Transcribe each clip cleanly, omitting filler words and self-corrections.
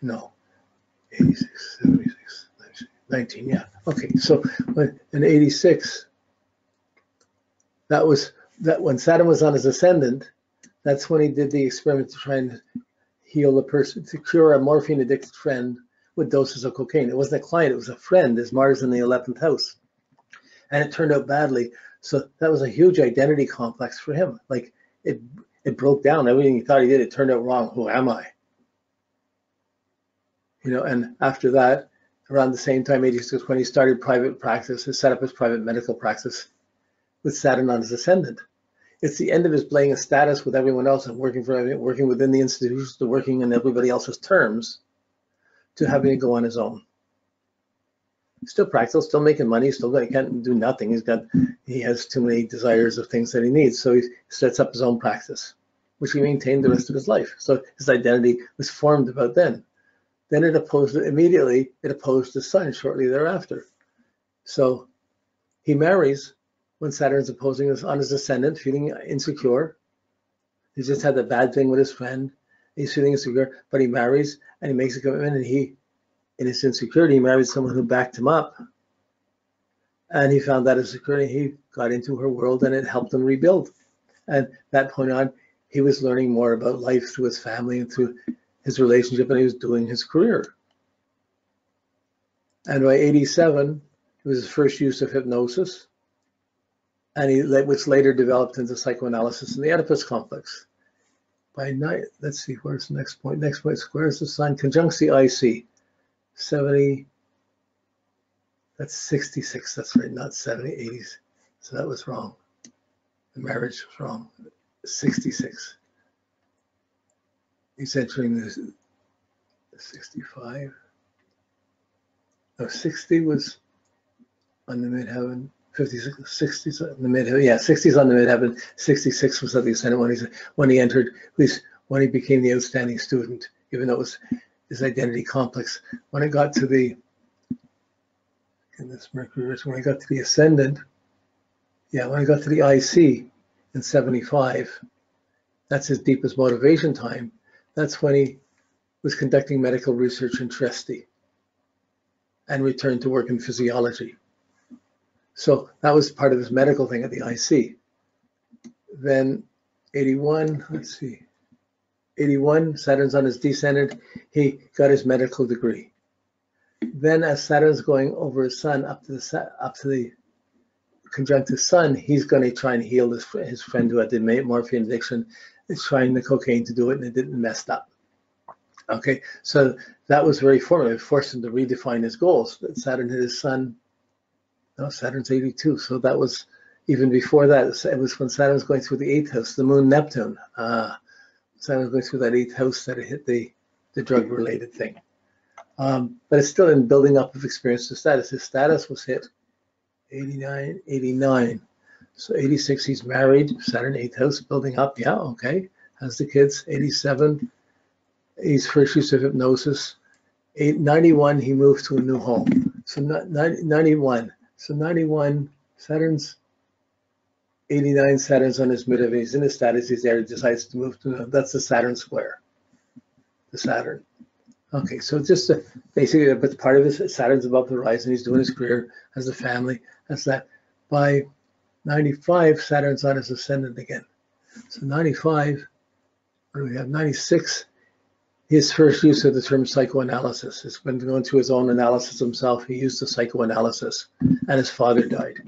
No, 86, 76, 19, yeah. Okay, so in 86, that when Saturn was on his ascendant, that's when he did the experiment to try and heal the person, to cure a morphine addicted friend with doses of cocaine. It wasn't a client, it was a friend. His Mars in the 11th house. And it turned out badly. So that was a huge identity complex for him. Like it broke down. Everything he thought he did, it turned out wrong. Who am I? And after that, around the same time, 86, when he started private practice, he set up his private medical practice with Saturn on his ascendant. It's the end of his playing a status with everyone else and working within the institutions, to working on everybody else's terms, to having to go on his own. Still practical, still making money, he can't do nothing. He has too many desires of things that he needs. So he sets up his own practice, which he maintained the rest of his life. So his identity was formed about then. Then it opposed his son shortly thereafter. So he marries when Saturn's opposing us on his ascendant, feeling insecure. He just had that bad thing with his friend. He's feeling insecure, but he marries and he makes a commitment, and in his insecurity, he married someone who backed him up. And he found that insecurity, he got into her world, and it helped him rebuild. And that point on, he was learning more about life through his family and through his relationship, and he was doing his career. And by 87, it was his first use of hypnosis, and which later developed into psychoanalysis and the Oedipus complex. By night, let's see, where's the next point? Next point squares the sun, conjuncts the IC. 70, that's 66, that's right, not 70, 80s. So that was wrong. The marriage was wrong. 66. He's entering the 65. No, 60 was on the midheaven. 56, 60 is on the midheaven. Yeah, 60 is on the midheaven. 66 was at the ascendant when he entered, at least when he became the outstanding student, even though it was his identity complex. When it got to the, in this Mercury, when I got to the ascendant, when I got to the IC in 75, that's his deepest motivation time. That's when he was conducting medical research in Trieste and returned to work in physiology. So that was part of his medical thing at the IC. Then 81, let's see, 81, Saturn's on his descendant. He got his medical degree. Then as Saturn's going over his sun up to the conjunctive sun, he's going to try and heal his friend who had the morphine addiction. He's trying the cocaine to do it, and it didn't mess up. Okay, so that was very formative. It forced him to redefine his goals. Saturn hit his sun. No, Saturn's 82. So that was even before that. It was when Saturn's going through the 8th house, the moon Neptune. Saturn's going through that 8th house that it hit the drug-related thing. But it's still in building up of experience to status. His status was hit 89, 89. So 86, he's married, Saturn 8th house, building up. Yeah, okay. Has the kids. 87, he's first use of hypnosis. 91, he moved to a new home. So 91. So 91, Saturn's 89, Saturn's on his midheaven. He's in his status. He's there. He decides to move to, that's the Saturn square. The Saturn. Okay, so just basically, but part of his Saturn's above the horizon. He's doing his career, has a family. That's that. By 95, Saturn's on his ascendant again. So 95, what do we have? 96, his first use of the term psychoanalysis. It's been going through his own analysis himself. He used the psychoanalysis, and his father died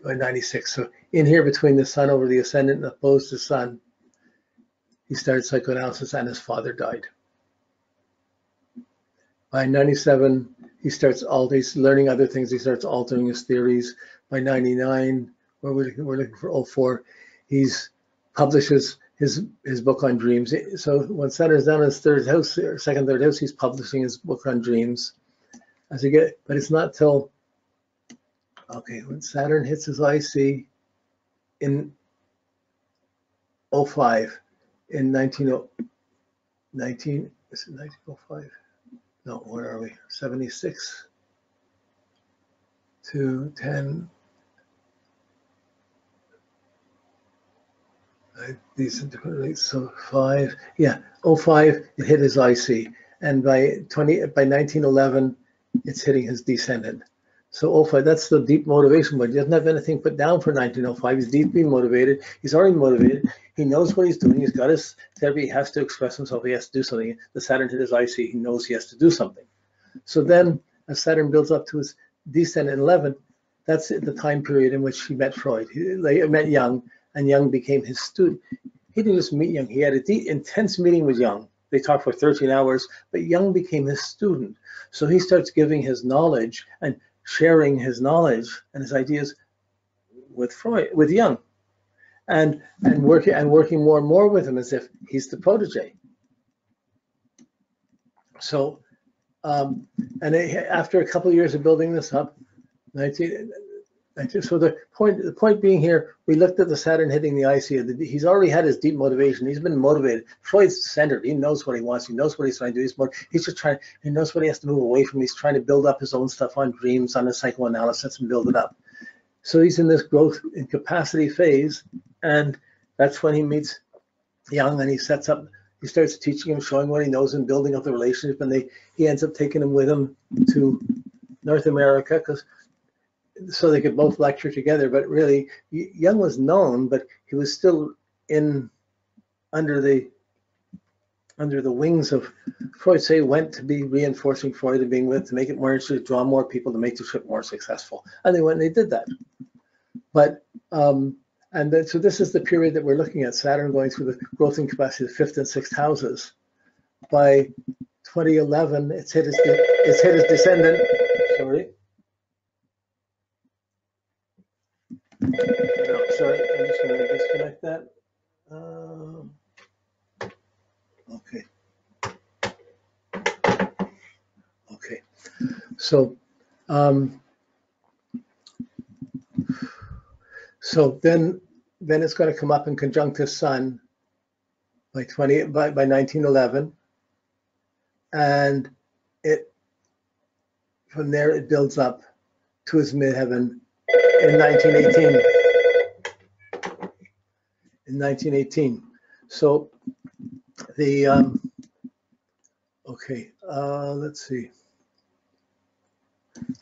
by 96. So in here between the sun over the ascendant and opposed to sun, he started psychoanalysis, and his father died. By 97, he's learning other things. He starts altering his theories. By 99, we're looking for 04, he's publishes his book on dreams. So when Saturn's down in his third house, or second, third house, he's publishing his book on dreams. But it's not till, okay, when Saturn hits his IC in 05, in 1905? No, where are we? 76 to 10. These are different rates. So 5, yeah, 05, it hit his IC. and by 1911, it's hitting his descendant. So 05, that's the deep motivation, but he doesn't have anything put down for 1905. He's deeply motivated. He's already motivated. He knows what he's doing. He's got his therapy. He has to express himself. He has to do something. The Saturn hit his IC. He knows he has to do something. So then, as Saturn builds up to his descendant in 11, that's the time period in which he met Freud. He met Jung, and Jung became his student. He didn't just meet Jung. He had an intense meeting with Jung. They talked for 13 hours, but Jung became his student. So he starts giving his knowledge and sharing his knowledge and his ideas with Freud, with Jung, and working more and more with him as if he's the protege. So, after a couple of years of building this up, so the point being here, we looked at the Saturn hitting the IC. He's already had his deep motivation. He's been motivated. Freud's centered. He knows what he wants. He knows what he's trying to do. He's just trying. He knows what he has to move away from. He's trying to build up his own stuff on dreams, on his psychoanalysis, and build it up. So he's in this growth and capacity phase, and that's when he meets Jung, and he starts teaching him, showing what he knows, and building up the relationship. And he ends up taking him with him to North America so they could both lecture together. But really, Jung was known, but he was still under the wings of Freud. So he went to be reinforcing Freud and being with to make it more interesting, to draw more people, to make the trip more successful. And they went and they did that. But so this is the period that we're looking at, Saturn going through the growth and capacity of the 5th and 6th houses. By 2011, it's hit his descendant. Sorry. No, sorry, I'm just going to disconnect that. Okay. Okay. So, then it's going to come up in conjunct his Sun by 1911, and from there it builds up to his midheaven in 1918. In 1918. So let's see.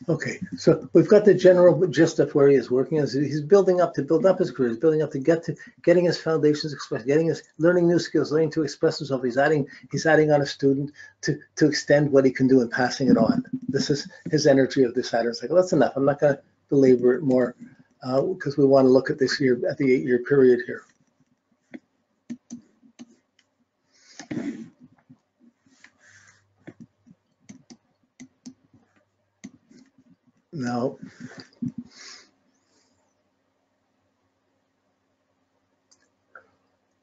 Okay, so we've got the general gist of where he is working. He's building up to build up his career. He's building up to getting his foundations expressed, learning new skills, learning to express himself. He's adding on a student to extend what he can do and passing it on. This is his energy of the Saturn cycle. That's enough. I'm not going to belabor it more because we want to look at this year, at the 8-year period here. Now,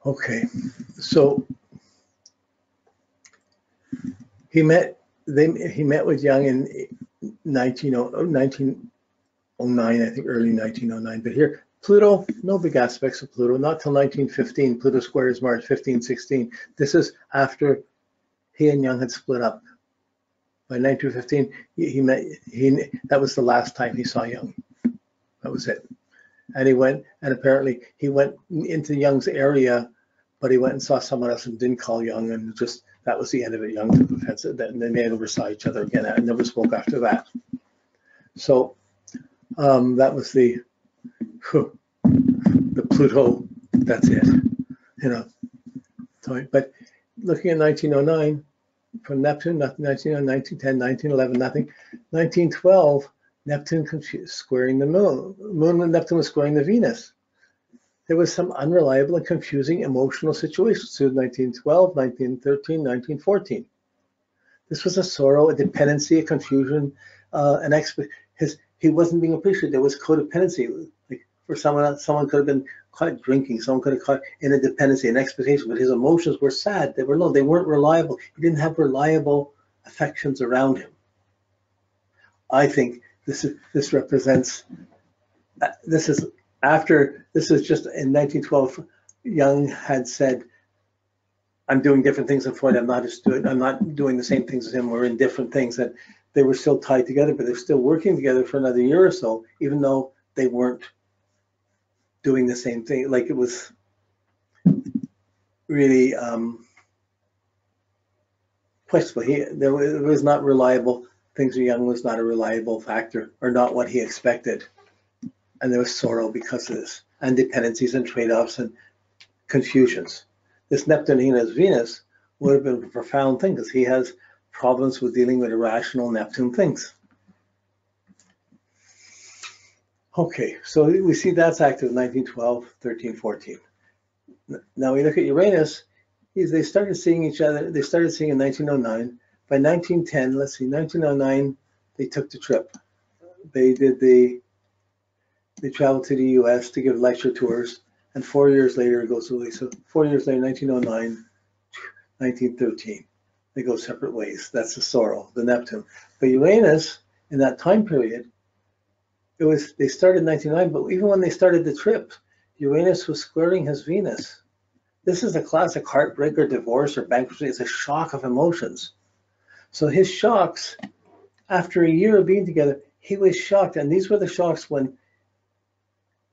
okay, so he met with Jung in 1909, I think early 1909. But here, Pluto, no big aspects of Pluto, not till 1915. Pluto squares Mars, 1516. This is after he and Jung had split up. By 1915, that was the last time he saw Jung. That was it. And apparently he went into Jung's area, but he went and saw someone else and didn't call Jung, and that was the end of it. Jung took offense, and they never saw each other again and never spoke after that. So that was the Pluto, that's it, But looking at 1909, from Neptune, nothing. 1910, 1911, nothing. 1912, Neptune squaring the moon. Moon and Neptune was squaring the Venus. There was some unreliable and confusing emotional situations through 1912, 1913, 1914. This was a sorrow, a dependency, a confusion, he wasn't being appreciated. There was codependency. Like for someone else, someone could have been caught drinking, someone could have caught in a dependency, an expectation, but his emotions were sad. They weren't reliable. He didn't have reliable affections around him. I think this represents, this is just in 1912, Jung had said, I'm doing different things than Freud. I'm not doing the same things as him. We're in different things. That they were still tied together, but they're still working together for another year or so, even though they weren't doing the same thing. Like it was really questionable. There was not reliable. Things were young was not a reliable factor, or not what he expected. And there was sorrow because of this, and dependencies and trade-offs and confusions. This Neptune Venus would have been a profound thing because he has problems with dealing with irrational Neptune things. Okay, so we see that's active 1912, 13, 14. Now we look at Uranus. They started seeing each other. They started seeing in 1909. By 1910, let's see, 1909, they took the trip. They traveled to the U.S. to give lecture tours, and 4 years later it goes away. So 4 years later, 1909, 1913, they go separate ways. That's the sorrow, the Neptune. But Uranus, in that time period, they started in 1909, but even when they started the trip, Uranus was squaring his Venus. This is a classic heartbreak or divorce or bankruptcy. It's a shock of emotions. So his shocks, after a year of being together, he was shocked. And these were the shocks when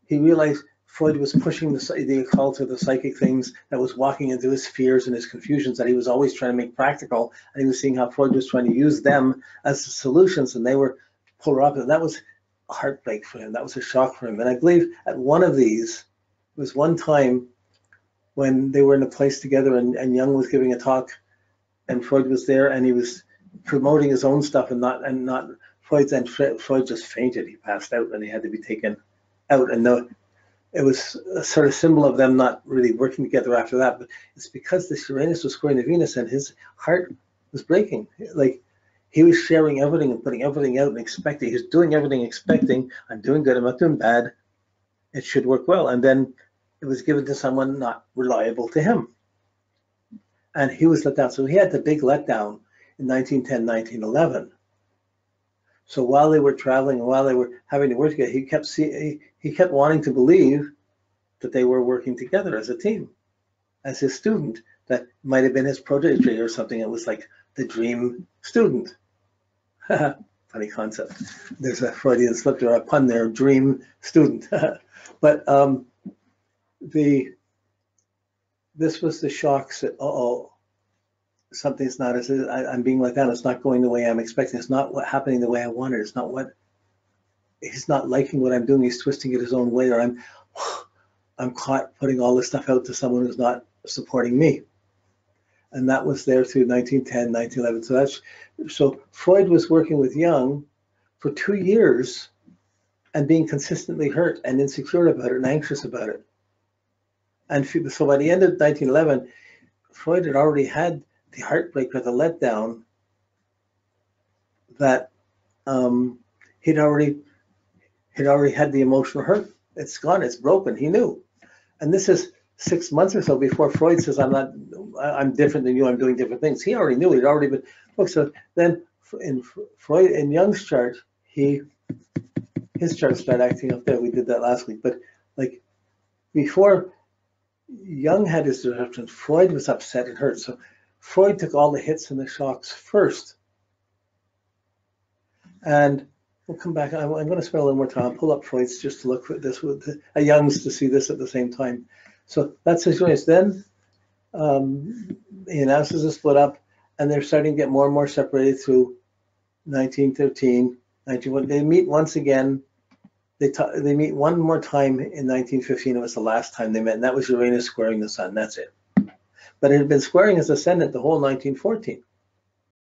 he realized Freud was pushing the occult or the psychic things, that was walking into his fears and his confusions that he was always trying to make practical. And he was seeing how Freud was trying to use them as the solutions, and they were polar opposite. That was a heartbreak for him. That was a shock for him. And I believe at one of these, it was one time when they were in a place together, and Jung was giving a talk, and Freud was there, and he was promoting his own stuff and not Freud's. And Freud just fainted. He passed out, and he had to be taken out. And it was a sort of symbol of them not really working together after that. But it's because this Uranus was squaring the Venus, and his heart was breaking. Like, he was sharing everything and putting everything out and expecting. He was doing everything expecting, I'm doing good, I'm not doing bad. It should work well. And then it was given to someone not reliable to him. And he was let down. So he had the big letdown in 1910, 1911. So while they were traveling and while they were having to work together, he kept wanting to believe that they were working together as a team, as his student. That might have been his protege or something. It was like the dream student. Funny concept. There's a Freudian slip there, a pun there, dream student. But this was the shocks that, something's not as I'm being let down. It's not going the way I'm expecting. It's not happening the way I wanted. It's not what he's not liking what I'm doing. He's twisting it his own way, or I'm caught putting all this stuff out to someone who's not supporting me. And that was there through 1910, 1911. So Freud was working with Jung for 2 years and being consistently hurt and insecure about it and anxious about it. And so by the end of 1911, Freud had already had the heartbreak or the letdown that he'd already had the emotional hurt. It's gone, it's broken, he knew. And this is 6 months or so before Freud says, I'm different than you, I'm doing different things. He already knew, he'd already been booked. So then in Jung's chart, his chart started acting up there. We did that last week. But like before Jung had his disruption, Freud was upset and hurt. So Freud took all the hits and the shocks first. And we'll come back. I'm going to spend a little more time. I'll pull up Freud's just to look at this with Jung's to see this at the same time. So that's his choice. Then he announces a split up, and they're starting to get more and more separated through 1913, 1914. They meet once again. They meet one more time in 1915. It was the last time they met, and that was Uranus squaring the Sun. That's it. But it had been squaring his ascendant the whole 1914.